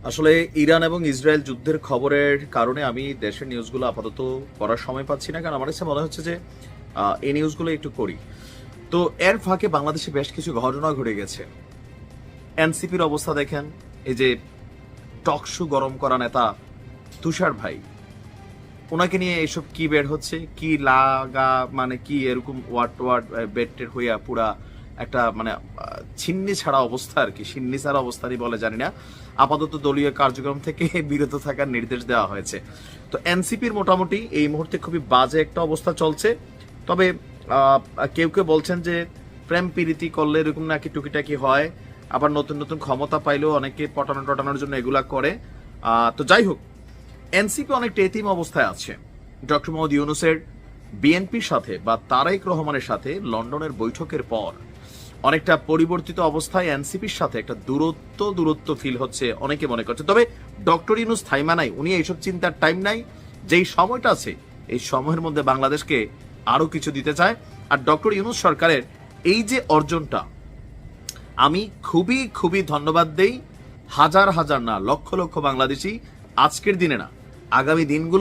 আসলে ইরান এবং ইসরায়েল যুদ্ধের খবরের কারণে আমি দেশের নিউজগুলো আপাতত পড়ার সময় পাচ্ছি না, কারণ আমার কাছে মনে হচ্ছে যে এই নিউজগুলো একটু করি। তো এর ফাঁকে বাংলাদেশে বেশ কিছু ঘটনা ঘটে গেছে। এনসিপির অবস্থা দেখেন, এই যে টকশু গরম করা নেতা তুষার ভাই, ওনাকে নিয়ে এসব কি বের হচ্ছে, কি লাগা মানে কি এরকম ওয়ার্ড ওয়ার্ড বেটের হইয়া পুরা একটা মানে ছিন্নি ছাড়া অবস্থা আর কি, সিন্নি ছাড়া অবস্থারই বলে জানি না। আপাতত দলীয় কার্যক্রম থেকে বিরত থাকার নির্দেশ দেওয়া হয়েছে। তো এনসিপির মোটামুটি এই মুহূর্তে খুবই বাজে একটা অবস্থা চলছে। তবে কেউ কেউ বলছেন যে প্রেম প্রীতি করলে এরকম নাকি টুকিটাকি হয়, আবার নতুন নতুন ক্ষমতা পাইলেও অনেকে পটানো টটানোর জন্য এগুলা করে। তো যাই হোক, এনসিপি অনেকটা এতিম অবস্থায় আছে। ডক্টর মোহাম্মদ ইউনূসের বিএনপির সাথে বা তারেক রহমানের সাথে লন্ডনের বৈঠকের পর অনেকটা পরিবর্তিত অবস্থায় এনসিপির সাথে একটা দূরত্ব ফিল হচ্ছে, অনেকে মনে করছে। তবে ডক্টর ইউনূস থাইমা নাই, উনি এইসব চিন্তার টাইম নাই। যেই সময়টা আছে এই সময়ের মধ্যে বাংলাদেশকে আরো কিছু দিতে চায়। আর ডক্টর ইউনূস সরকারের এই যে অর্জনটা, আমি খুবই খুবই ধন্যবাদ দেই। হাজার হাজার না, লক্ষ লক্ষ বাংলাদেশি আজকের দিনে না, আগামী দিনগুলো